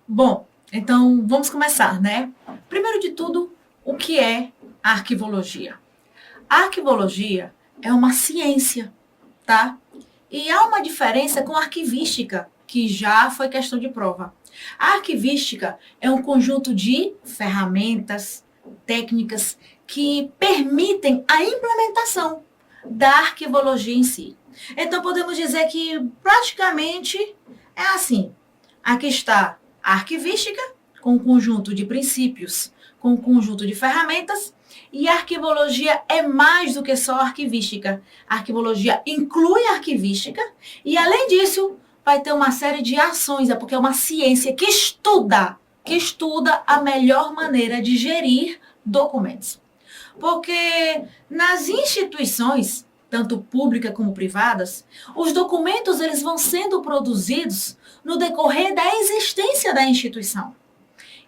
Bom, então vamos começar, né? Primeiro de tudo, o que é a arquivologia? A arquivologia é uma ciência, tá? E há uma diferença com a arquivística, que já foi questão de prova. A arquivística é um conjunto de ferramentas, técnicas que permitem a implementação da arquivologia em si. Então podemos dizer que praticamente é assim. Aqui está a arquivística, com um conjunto de princípios, com um conjunto de ferramentas, e a arquivologia é mais do que só arquivística. A arquivologia inclui a arquivística e, além disso, vai ter uma série de ações, porque é uma ciência que estuda a melhor maneira de gerir documentos. Porque nas instituições, tanto públicas como privadas, os documentos eles vão sendo produzidos no decorrer da existência da instituição.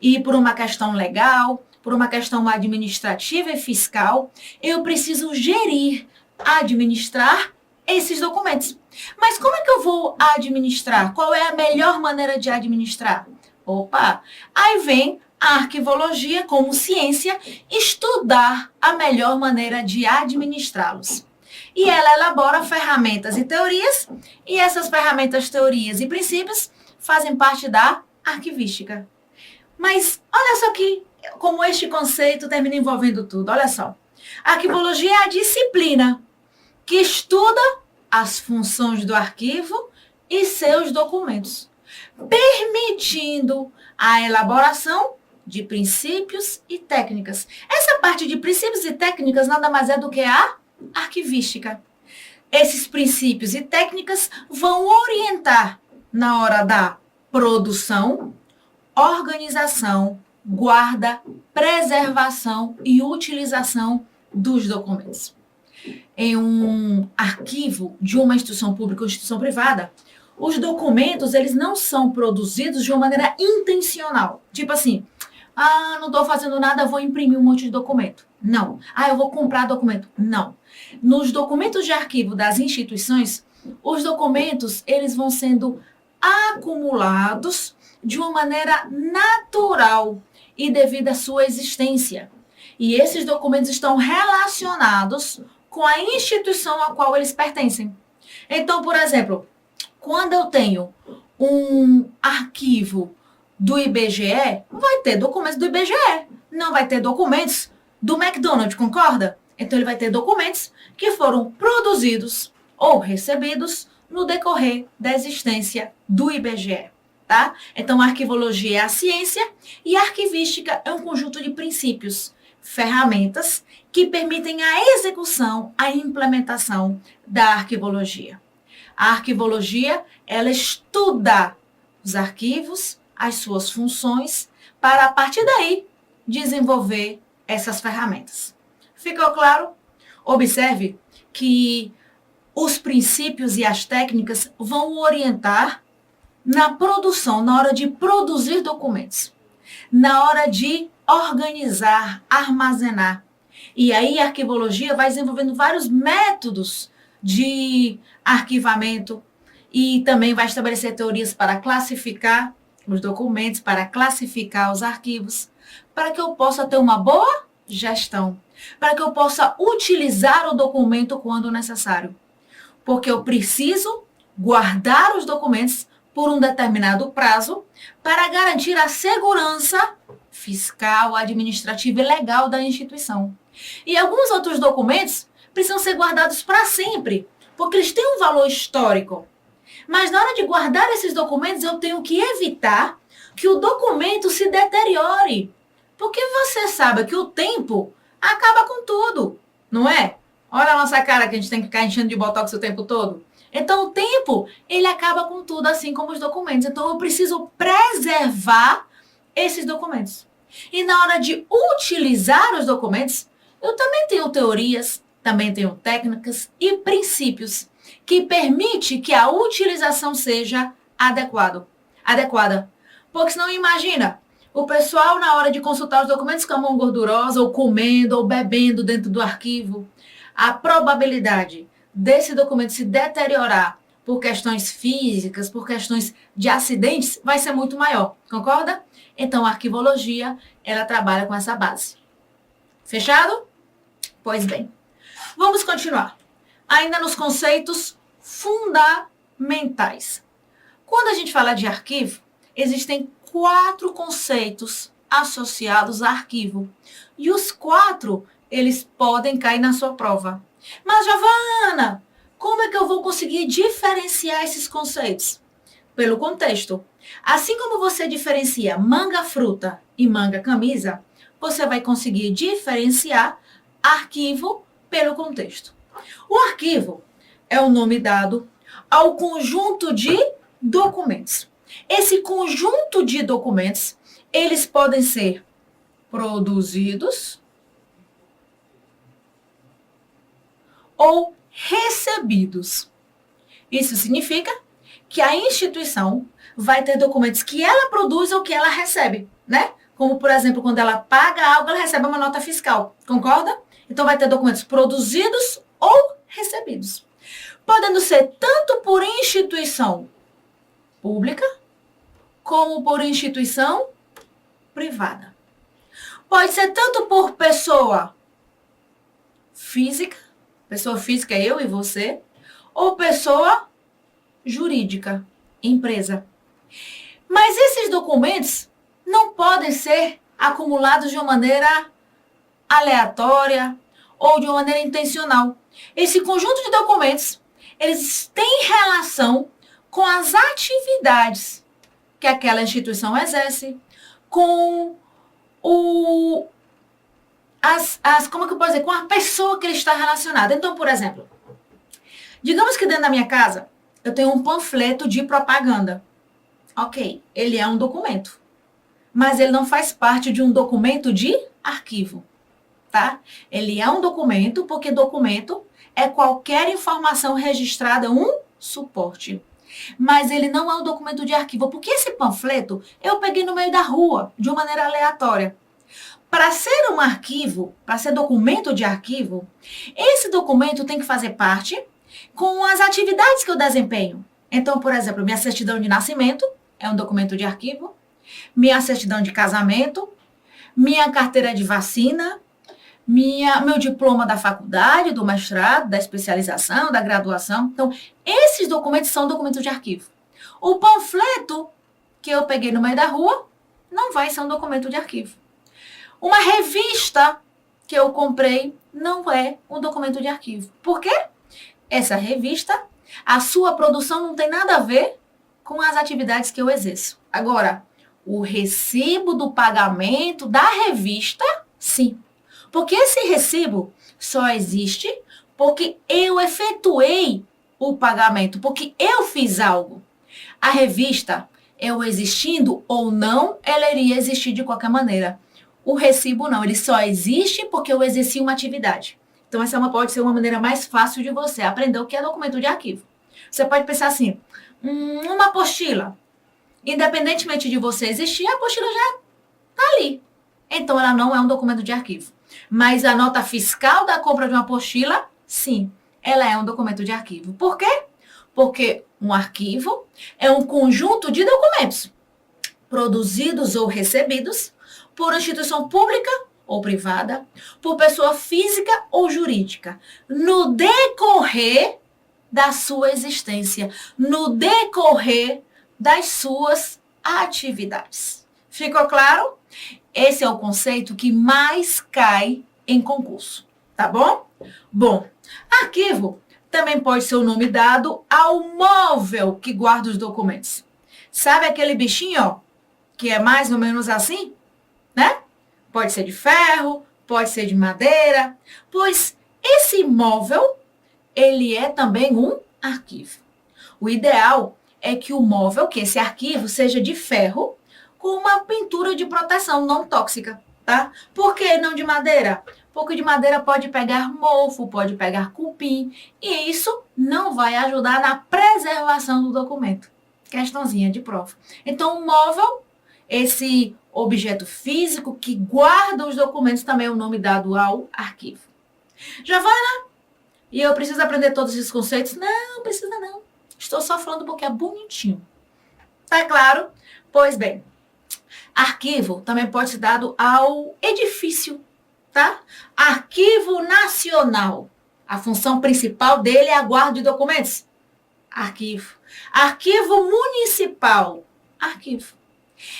E por uma questão legal, por uma questão administrativa e fiscal, eu preciso gerir, administrar esses documentos. Mas como é que eu vou administrar? Qual é a melhor maneira de administrar? Opa, aí vem a arquivologia como ciência estudar a melhor maneira de administrá-los. E ela elabora ferramentas e teorias, e essas ferramentas, teorias e princípios fazem parte da arquivística. Mas olha só que como este conceito termina envolvendo tudo. Olha só. A arquivologia é a disciplina que estuda as funções do arquivo e seus documentos, permitindo a elaboração de princípios e técnicas. Essa parte de princípios e técnicas nada mais é do que a arquivística. Esses princípios e técnicas vão orientar na hora da produção, organização, guarda, preservação e utilização dos documentos. Em um arquivo de uma instituição pública ou instituição privada, os documentos eles não são produzidos de uma maneira intencional. Tipo assim, não estou fazendo nada, vou imprimir um monte de documento. Não. Eu vou comprar documento. Não. Nos documentos de arquivo das instituições, os documentos eles vão sendo acumulados de uma maneira natural e devido à sua existência. E esses documentos estão relacionados com a instituição a qual eles pertencem. Então, por exemplo, quando eu tenho um arquivo do IBGE, vai ter documentos do IBGE, não vai ter documentos do McDonald's, concorda? Então, ele vai ter documentos que foram produzidos ou recebidos no decorrer da existência do IBGE. Tá? Então, a arquivologia é a ciência e a arquivística é um conjunto de princípios, ferramentas que permitem a execução, a implementação da arquivologia. A arquivologia, ela estuda os arquivos, as suas funções, para a partir daí desenvolver essas ferramentas. Ficou claro? Observe que os princípios e as técnicas vão orientar na produção, na hora de produzir documentos, na hora de organizar, armazenar. E aí a arquivologia vai desenvolvendo vários métodos de arquivamento e também vai estabelecer teorias para classificar os documentos, para classificar os arquivos, para que eu possa ter uma boa gestão, para que eu possa utilizar o documento quando necessário. Porque eu preciso guardar os documentos por um determinado prazo para garantir a segurança fiscal, administrativa e legal da instituição. E alguns outros documentos precisam ser guardados para sempre, porque eles têm um valor histórico. Mas na hora de guardar esses documentos, eu tenho que evitar que o documento se deteriore. Porque você sabe que o tempo acaba com tudo, não é? Olha a nossa cara que a gente tem que ficar enchendo de botox o tempo todo. Então, o tempo, ele acaba com tudo, assim como os documentos. Então, eu preciso preservar esses documentos. E na hora de utilizar os documentos, eu também tenho teorias, também tenho técnicas e princípios que permitem que a utilização seja adequada. Porque senão, imagina, o pessoal, na hora de consultar os documentos com a mão gordurosa, ou comendo, ou bebendo dentro do arquivo, a probabilidade desse documento se deteriorar por questões físicas, por questões de acidentes, vai ser muito maior, concorda? Então, a arquivologia, ela trabalha com essa base. Fechado? Pois bem, vamos continuar. Ainda nos conceitos fundamentais. Quando a gente fala de arquivo, existem 4 conceitos associados a arquivo. E os 4, eles podem cair na sua prova. Mas, Giovana, como é que eu vou conseguir diferenciar esses conceitos? Pelo contexto. Assim como você diferencia manga-fruta e manga-camisa, você vai conseguir diferenciar arquivo pelo contexto. O arquivo é o nome dado ao conjunto de documentos. Esse conjunto de documentos, eles podem ser produzidos ou recebidos. Isso significa que a instituição vai ter documentos que ela produz ou que ela recebe, né? Como, por exemplo, quando ela paga algo, ela recebe uma nota fiscal, concorda? Então, vai ter documentos produzidos ou recebidos. Podendo ser tanto por instituição pública, como por instituição privada. Pode ser tanto por pessoa física é eu e você, ou pessoa jurídica, empresa. Mas esses documentos não podem ser acumulados de uma maneira aleatória ou de uma maneira intencional. Esse conjunto de documentos, eles têm relação com as atividades que aquela instituição exerce, com como é que eu posso dizer? Com a pessoa que ele está relacionado. Então, por exemplo, digamos que dentro da minha casa eu tenho um panfleto de propaganda. Ok, ele é um documento, mas ele não faz parte de um documento de arquivo, tá? Ele é um documento porque documento é qualquer informação registrada, um suporte. Mas ele não é um documento de arquivo, porque esse panfleto eu peguei no meio da rua, de uma maneira aleatória. Para ser um arquivo, para ser documento de arquivo, esse documento tem que fazer parte com as atividades que eu desempenho. Então, por exemplo, minha certidão de nascimento é um documento de arquivo, minha certidão de casamento, minha carteira de vacina, meu diploma da faculdade, do mestrado, da especialização, da graduação. Então, esses documentos são documentos de arquivo. O panfleto que eu peguei no meio da rua não vai ser um documento de arquivo. Uma revista que eu comprei não é um documento de arquivo. Por quê? Essa revista, a sua produção não tem nada a ver com as atividades que eu exerço. Agora, o recibo do pagamento da revista, sim. Porque esse recibo só existe porque eu efetuei o pagamento, porque eu fiz algo. A revista, eu existindo ou não, ela iria existir de qualquer maneira. O recibo não, ele só existe porque eu exerci uma atividade. Então, essa pode ser uma maneira mais fácil de você aprender o que é documento de arquivo. Você pode pensar assim, uma apostila. Independentemente de você existir, a apostila já está ali. Então, ela não é um documento de arquivo. Mas a nota fiscal da compra de uma apostila, sim, ela é um documento de arquivo. Por quê? Porque um arquivo é um conjunto de documentos produzidos ou recebidos por instituição pública ou privada, por pessoa física ou jurídica, no decorrer da sua existência, no decorrer das suas atividades. Ficou claro? Esse é o conceito que mais cai em concurso, tá bom? Bom, arquivo também pode ser o nome dado ao móvel que guarda os documentos. Sabe aquele bichinho, ó, que é mais ou menos assim, né? Pode ser de ferro, pode ser de madeira, pois esse móvel, ele é também um arquivo. O ideal é que o móvel, que esse arquivo, seja de ferro, com uma pintura de proteção não tóxica, tá? Por que não de madeira? Porque de madeira pode pegar mofo, pode pegar cupim, e isso não vai ajudar na preservação do documento. Questãozinha de prova. Então, o móvel, esse objeto físico que guarda os documentos, também é o nome dado ao arquivo. Giovana, e eu preciso aprender todos esses conceitos? Não, precisa não. Estou só falando porque é bonitinho. Tá claro? Pois bem, arquivo também pode ser dado ao edifício, tá? Arquivo Nacional. A função principal dele é a guarda de documentos. Arquivo. Arquivo Municipal. Arquivo.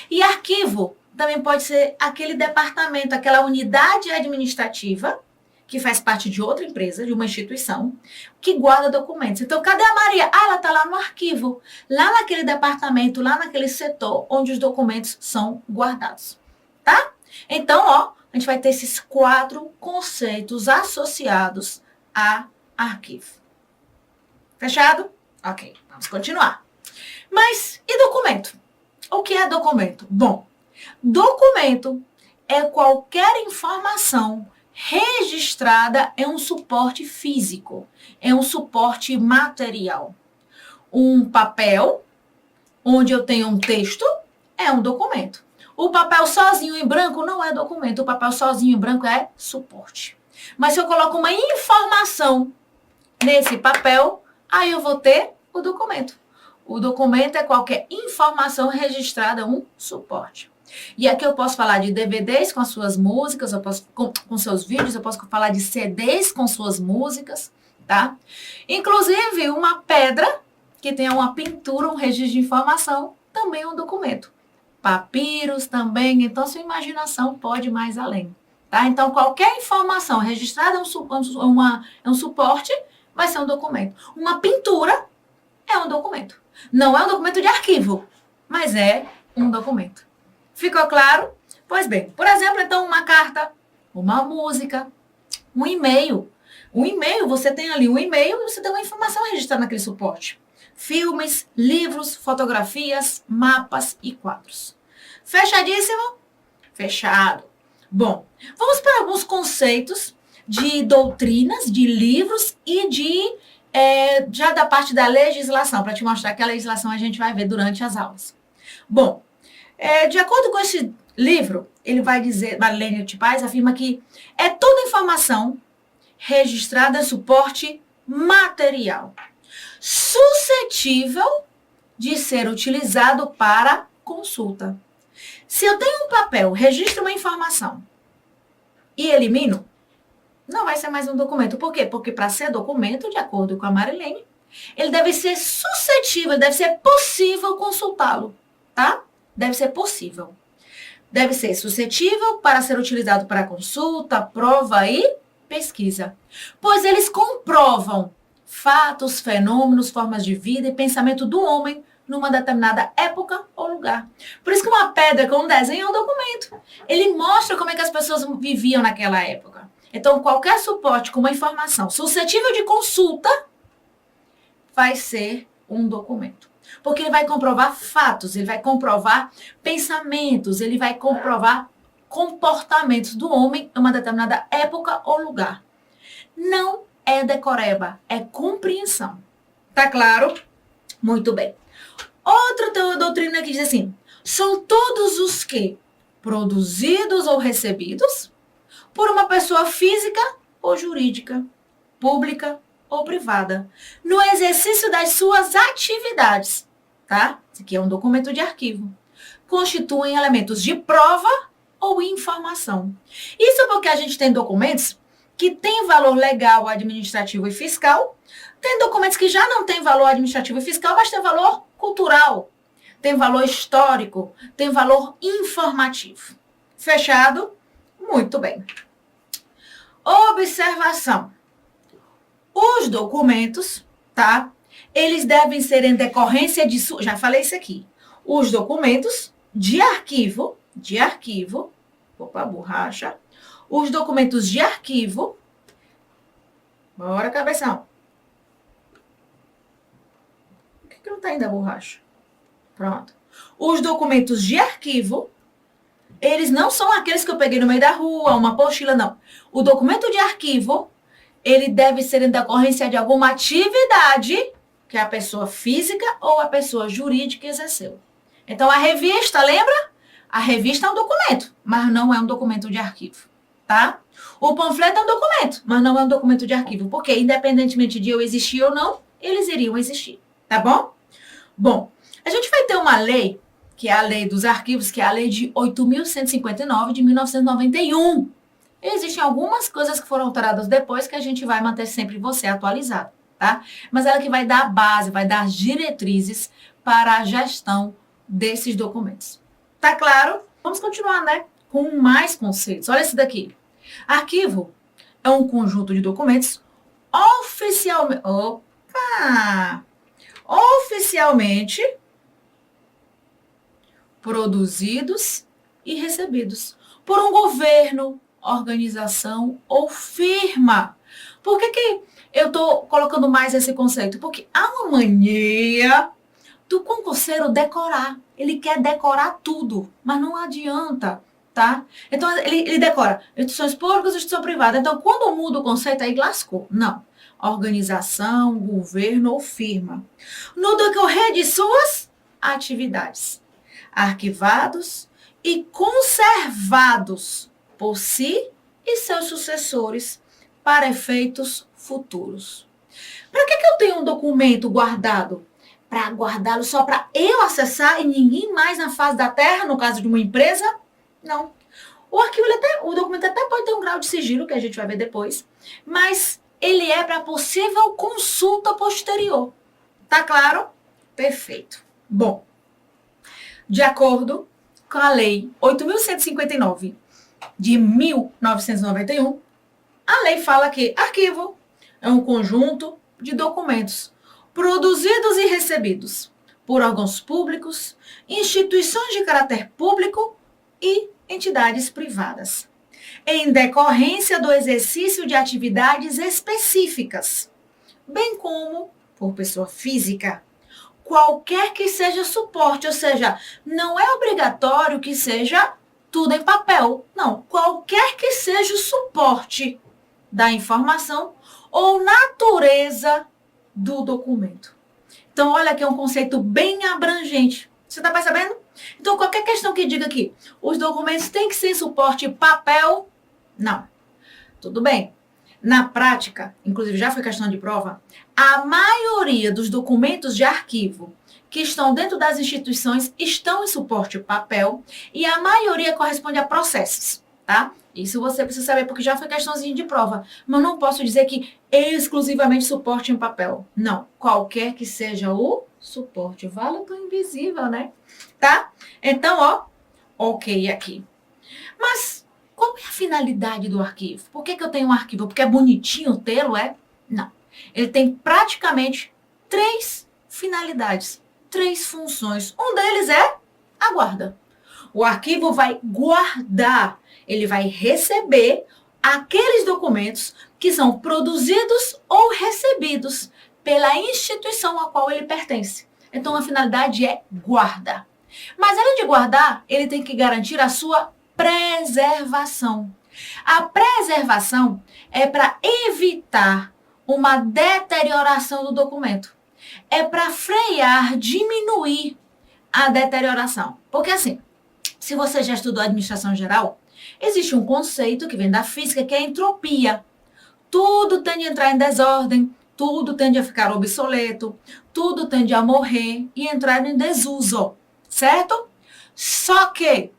E arquivo também pode ser aquele departamento, aquela unidade administrativa que faz parte de outra empresa, de uma instituição, que guarda documentos. Então, cadê a Maria? Ah, ela está lá no arquivo, lá naquele departamento, lá naquele setor onde os documentos são guardados. Tá? Então, ó, a gente vai ter esses 4 conceitos associados a arquivo. Fechado? Ok, vamos continuar. Mas, e documento? O que é documento? Bom, documento é qualquer informação registrada em um suporte físico, em um suporte material. Um papel, onde eu tenho um texto, é um documento. O papel sozinho em branco não é documento, o papel sozinho em branco é suporte. Mas se eu coloco uma informação nesse papel, aí eu vou ter o documento. O documento é qualquer informação registrada em um suporte. E aqui eu posso falar de DVDs com as suas músicas, eu posso com seus vídeos, eu posso falar de CDs com suas músicas, tá? Inclusive, uma pedra que tenha uma pintura, um registro de informação, também é um documento. Papiros também, então sua imaginação pode ir mais além, tá? Então, qualquer informação registrada em um suporte vai ser um documento. Uma pintura é um documento. Não é um documento de arquivo, mas é um documento. Ficou claro? Pois bem, por exemplo, então, uma carta, uma música, um e-mail. Um e-mail, você tem ali um e-mail e você tem uma informação registrada naquele suporte. Filmes, livros, fotografias, mapas e quadros. Fechadíssimo? Fechado. Bom, vamos para alguns conceitos de doutrinas, de livros e de já da parte da legislação, para te mostrar que a legislação a gente vai ver durante as aulas. Bom, de acordo com esse livro, ele vai dizer, Marlene Tipaz afirma que é toda informação registrada em suporte material, suscetível de ser utilizado para consulta. Se eu tenho um papel, registro uma informação e elimino, não vai ser mais um documento. Por quê? Porque para ser documento, de acordo com a Marilene, ele deve ser suscetível, deve ser possível consultá-lo, tá? Deve ser possível. Deve ser suscetível para ser utilizado para consulta, prova e pesquisa. Pois eles comprovam fatos, fenômenos, formas de vida e pensamento do homem numa determinada época ou lugar. Por isso que uma pedra com um desenho é um documento. Ele mostra como é que as pessoas viviam naquela época. Então, qualquer suporte com uma informação suscetível de consulta vai ser um documento. Porque ele vai comprovar fatos, ele vai comprovar pensamentos, ele vai comprovar comportamentos do homem em uma determinada época ou lugar. Não é decoreba, é compreensão. Tá claro? Muito bem. Outra doutrina que diz assim, são todos os que, produzidos ou recebidos, por uma pessoa física ou jurídica, pública ou privada, no exercício das suas atividades, tá? Isso aqui é um documento de arquivo. Constituem elementos de prova ou informação. Isso porque a gente tem documentos que têm valor legal, administrativo e fiscal, tem documentos que já não têm valor administrativo e fiscal, mas tem valor cultural, tem valor histórico, tem valor informativo. Fechado? Muito bem. Observação. Os documentos, tá? Eles devem ser em decorrência de... Já falei isso aqui. Os documentos de arquivo, opa, borracha. Os documentos de arquivo, bora, cabeção. Por que não tá indo a borracha? Pronto. Os documentos de arquivo, eles não são aqueles que eu peguei no meio da rua, uma apostila, não. O documento de arquivo, ele deve ser em decorrência de alguma atividade que a pessoa física ou a pessoa jurídica exerceu. Então, a revista, lembra? A revista é um documento, mas não é um documento de arquivo, tá? O panfleto é um documento, mas não é um documento de arquivo, porque independentemente de eu existir ou não, eles iriam existir. Tá bom? Bom, a gente vai ter uma lei, que é a lei dos arquivos, que é a lei de 8.159 de 1991. Existem algumas coisas que foram alteradas depois que a gente vai manter sempre você atualizado, tá? Mas ela que vai dar a base, vai dar as diretrizes para a gestão desses documentos. Tá claro? Vamos continuar, né? Com mais conceitos. Olha esse daqui. Arquivo é um conjunto de documentos oficialmente... Opa! Oficialmente produzidos e recebidos por um governo, organização ou firma. Por que eu estou colocando mais esse conceito? Porque há uma mania do concurseiro decorar. Ele quer decorar tudo, mas não adianta, tá? Então, ele decora instituições públicas e instituição privada. Então, quando muda o conceito, aí lascou. Não. Organização, governo ou firma. No decorrer de suas atividades. Arquivados e conservados por si e seus sucessores para efeitos futuros. Para que eu tenho um documento guardado? Para guardá-lo só para eu acessar e ninguém mais na face da terra, no caso de uma empresa? Não. O documento até pode ter um grau de sigilo, que a gente vai ver depois, mas ele é para possível consulta posterior. Tá claro? Perfeito. Bom, de acordo com a Lei 8.159 de 1991, a lei fala que arquivo é um conjunto de documentos produzidos e recebidos por órgãos públicos, instituições de caráter público e entidades privadas, em decorrência do exercício de atividades específicas, bem como por pessoa física, qualquer que seja suporte, ou seja, não é obrigatório que seja tudo em papel, não, qualquer que seja o suporte da informação ou natureza do documento. Então, olha aqui, é um conceito bem abrangente. Você está percebendo? Então, qualquer questão que diga aqui, os documentos têm que ser suporte papel, não. Tudo bem. Na prática, inclusive já foi questão de prova, a maioria dos documentos de arquivo que estão dentro das instituições estão em suporte papel e a maioria corresponde a processos, tá? Isso você precisa saber porque já foi questãozinha de prova. Mas não posso dizer que exclusivamente suporte em papel. Não, qualquer que seja o suporte. Vale do invisível, né? Tá? Então, ó, ok aqui. Mas qual é a finalidade do arquivo? Por que eu tenho um arquivo? Porque é bonitinho tê-lo, é? Não. Ele tem praticamente 3 finalidades, 3 funções. Um deles é a guarda. O arquivo vai guardar, ele vai receber aqueles documentos que são produzidos ou recebidos pela instituição a qual ele pertence. Então, a finalidade é guarda. Mas, além de guardar, ele tem que garantir a sua preservação. A preservação é para evitar uma deterioração do documento. É para frear, diminuir a deterioração. Porque assim, se você já estudou administração geral, existe um conceito que vem da física que é a entropia. Tudo tende a entrar em desordem, tudo tende a ficar obsoleto, tudo tende a morrer e entrar em desuso, certo? Só que,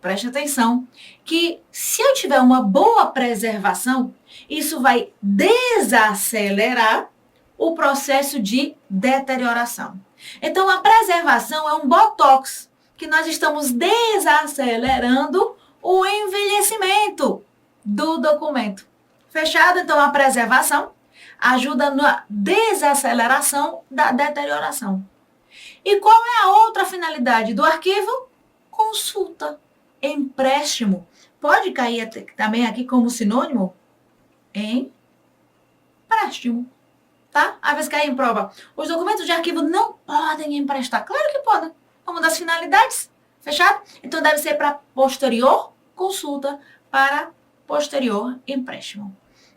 preste atenção, que se eu tiver uma boa preservação, isso vai desacelerar o processo de deterioração. Então, a preservação é um botox, que nós estamos desacelerando o envelhecimento do documento. Fechado? Então, a preservação ajuda na desaceleração da deterioração. E qual é a outra finalidade do arquivo? Consulta, empréstimo. Pode cair também aqui como sinônimo? Empréstimo. Tá? Às vezes cai em prova. Os documentos de arquivo não podem emprestar. Claro que podem. É uma das finalidades. Fechado? Então, deve ser para posterior consulta, para posterior empréstimo.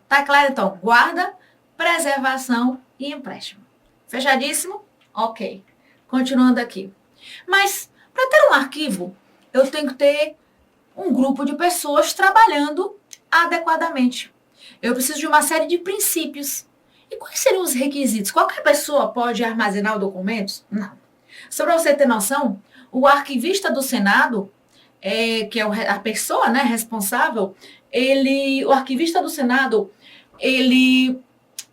Tá claro? Então, guarda, preservação e empréstimo. Fechadíssimo? Ok. Continuando aqui. Mas, para ter um arquivo, eu tenho que ter um grupo de pessoas trabalhando adequadamente. Eu preciso de uma série de princípios. E quais seriam os requisitos? Qualquer pessoa pode armazenar os documentos? Não. Só para você ter noção, o arquivista do Senado, que é a pessoa, né, responsável, o arquivista do Senado, ele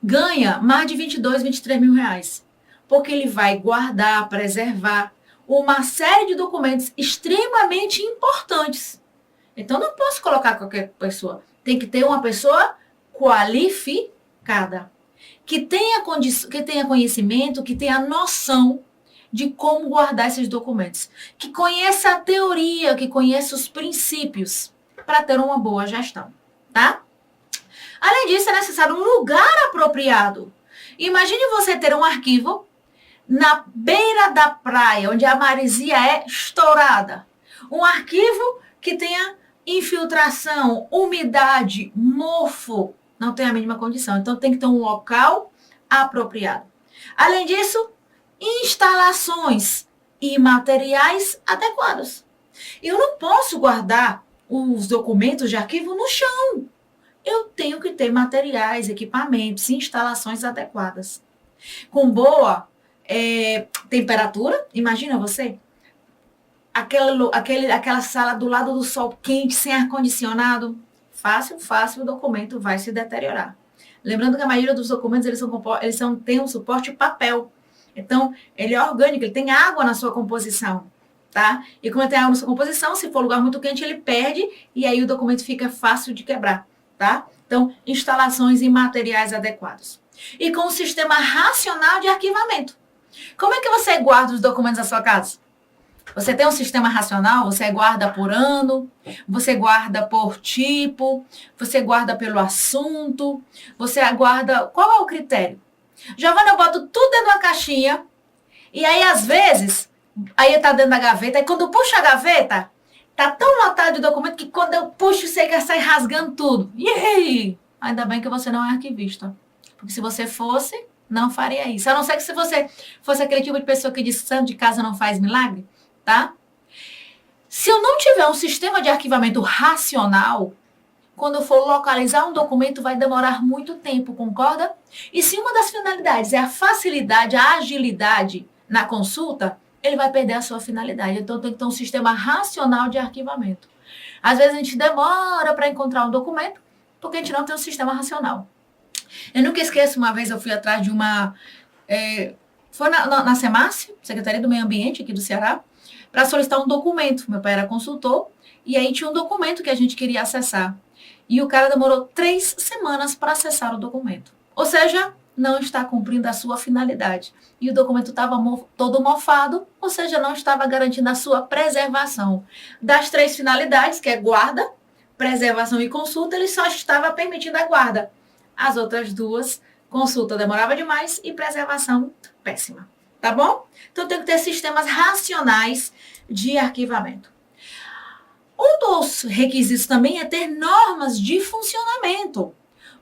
ganha mais de 22, 23 mil reais. Porque ele vai guardar, preservar uma série de documentos extremamente importantes. Então, não posso colocar qualquer pessoa. Tem que ter uma pessoa qualificada, que tenha conhecimento, que tenha noção de como guardar esses documentos, que conheça a teoria, que conheça os princípios para ter uma boa gestão, tá? Além disso, é necessário um lugar apropriado. Imagine você ter um arquivo na beira da praia, onde a maresia é estourada. Um arquivo que tenha infiltração, umidade, mofo, não tem a mínima condição. Então, tem que ter um local apropriado. Além disso, instalações e materiais adequados. Eu não posso guardar os documentos de arquivo no chão. Eu tenho que ter materiais, equipamentos, instalações adequadas. Com boa temperatura, imagina você, aquela sala do lado do sol quente, sem ar-condicionado, fácil, o documento vai se deteriorar. Lembrando que a maioria dos documentos têm um suporte papel. Então, ele é orgânico, ele tem água na sua composição, tá? E como ele tem água na sua composição, se for lugar muito quente, ele perde e aí o documento fica fácil de quebrar, tá? Então, instalações e materiais adequados. E com um sistema racional de arquivamento. Como é que você guarda os documentos da sua casa? Você tem um sistema racional, você guarda por ano, você guarda por tipo, você guarda pelo assunto, você guarda... Qual é o critério? Giovana, eu boto tudo dentro de uma caixinha e aí, às vezes, aí tá dentro da gaveta, e quando eu puxo a gaveta, tá tão lotado de documento que quando eu puxo, você quer sair rasgando tudo. E aí? Ainda bem que você não é arquivista. Porque se você fosse, não faria isso. A não ser que se você fosse aquele tipo de pessoa que diz santo de casa não faz milagre, tá? Se eu não tiver um sistema de arquivamento racional, quando eu for localizar um documento, vai demorar muito tempo, concorda? E se uma das finalidades é a facilidade, a agilidade na consulta, ele vai perder a sua finalidade. Então, tem que ter um sistema racional de arquivamento. Às vezes, a gente demora para encontrar um documento, porque a gente não tem um sistema racional. Eu nunca esqueço, uma vez eu fui atrás de uma... foi na SEMASSE, Secretaria do Meio Ambiente, aqui do Ceará, para solicitar um documento. Meu pai era consultor, e aí tinha um documento que a gente queria acessar. E o cara demorou 3 semanas para acessar o documento. Ou seja, não está cumprindo a sua finalidade. E o documento estava todo mofado, ou seja, não estava garantindo a sua preservação. Das 3 finalidades, que é guarda, preservação e consulta, ele só estava permitindo a guarda. As outras 2, consulta demorava demais e preservação péssima. Tá bom? Então tem que ter sistemas racionais de arquivamento. Um dos requisitos também é ter normas de funcionamento.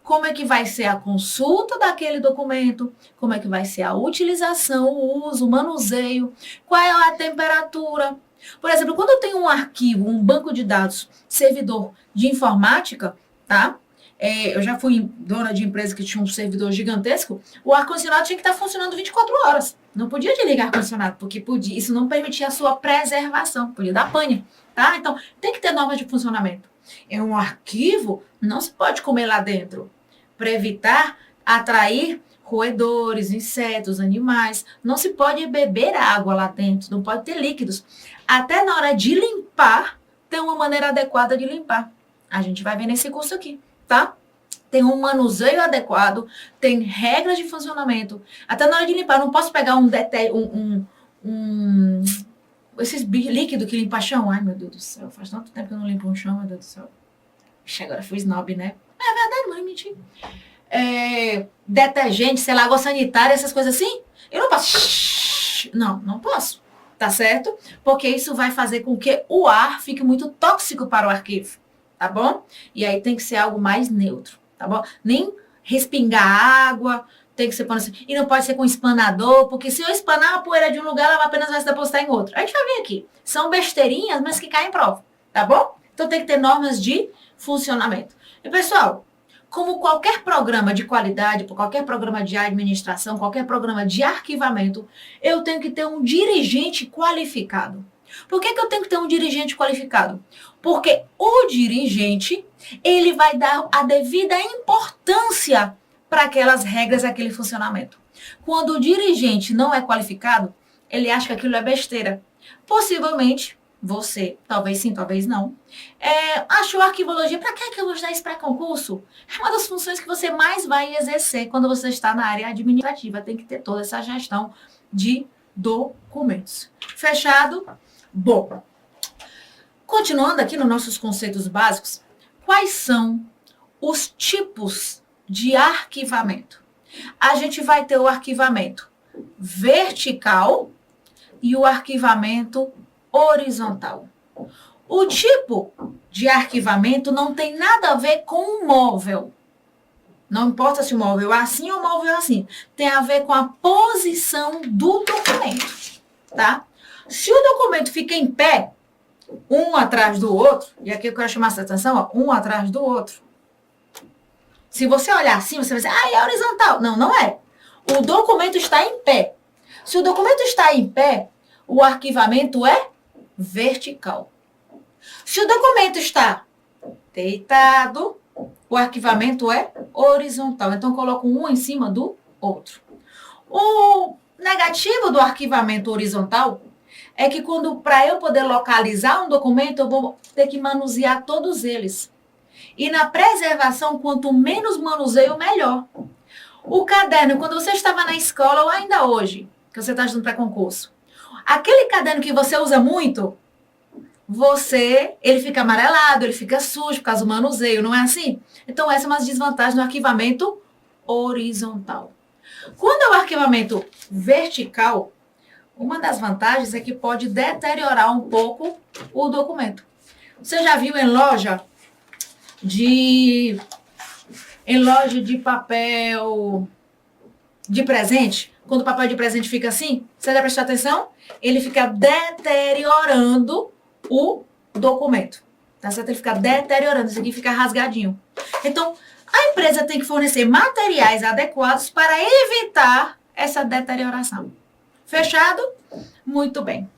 Como é que vai ser a consulta daquele documento, como é que vai ser a utilização, o uso, o manuseio, qual é a temperatura. Por exemplo, quando eu tenho um arquivo, um banco de dados, servidor de informática, tá? Eu já fui dona de empresa que tinha um servidor gigantesco, o ar-condicionado tinha que estar funcionando 24 horas. Não podia desligar ar-condicionado, porque isso não permitia a sua preservação, podia dar pane, tá? Então, tem que ter normas de funcionamento. Em um arquivo, não se pode comer lá dentro, para evitar atrair roedores, insetos, animais. Não se pode beber água lá dentro, não pode ter líquidos. Até na hora de limpar, tem uma maneira adequada de limpar. A gente vai ver nesse curso aqui, tá? Tem um manuseio adequado, tem regras de funcionamento. Até na hora de limpar, eu não posso pegar esses líquidos que limpa chão. Ai, meu Deus do céu, faz tanto tempo que eu não limpo um chão, meu Deus do céu. Ixi, agora fui snob, né? É verdade, não é mentira. Detergente, sei lá, água sanitária, essas coisas assim. Eu não posso. Não posso. Tá certo? Porque isso vai fazer com que o ar fique muito tóxico para o arquivo. Tá bom? E aí tem que ser algo mais neutro. Tá bom? Nem respingar água, tem que ser assim. E não pode ser com espanador, porque se eu espanar a poeira de um lugar, ela apenas vai se depositar em outro. A gente vai ver aqui. São besteirinhas, mas que caem em prova. Tá bom? Então tem que ter normas de funcionamento. E pessoal, como qualquer programa de qualidade, qualquer programa de administração, qualquer programa de arquivamento, eu tenho que ter um dirigente qualificado. Por que eu tenho que ter um dirigente qualificado? Porque o dirigente, ele vai dar a devida importância para aquelas regras, aquele funcionamento. Quando o dirigente não é qualificado, ele acha que aquilo é besteira. Possivelmente, você, talvez sim, talvez não, achou arquivologia, para que eu vou dar isso para concurso? É uma das funções que você mais vai exercer quando você está na área administrativa. Tem que ter toda essa gestão de documentos. Fechado? Bom, continuando aqui nos nossos conceitos básicos, quais são os tipos de arquivamento? A gente vai ter o arquivamento vertical e o arquivamento horizontal. O tipo de arquivamento não tem nada a ver com o móvel. Não importa se o móvel é assim ou o móvel é assim. Tem a ver com a posição do documento, tá? Se o documento fica em pé, um atrás do outro, e aqui eu quero chamar essa atenção, ó, um atrás do outro. Se você olhar assim, você vai dizer, é horizontal. Não, não é. O documento está em pé. Se o documento está em pé, o arquivamento é vertical. Se o documento está deitado, o arquivamento é horizontal. Então, eu coloco um em cima do outro. O negativo do arquivamento horizontal é que para eu poder localizar um documento, eu vou ter que manusear todos eles. E na preservação, quanto menos manuseio, melhor. O caderno, quando você estava na escola, ou ainda hoje, que você está estudando para concurso, aquele caderno que você usa muito, ele fica amarelado, ele fica sujo por causa do manuseio, não é assim? Então, essa é uma desvantagem do arquivamento horizontal. Quando é o arquivamento vertical, uma das vantagens é que pode deteriorar um pouco o documento. Você já viu em loja de papel de presente? Quando o papel de presente fica assim, você já prestou atenção? Ele fica deteriorando o documento. Tá certo? Ele fica deteriorando, isso aqui fica rasgadinho. Então, a empresa tem que fornecer materiais adequados para evitar essa deterioração. Fechado? Muito bem.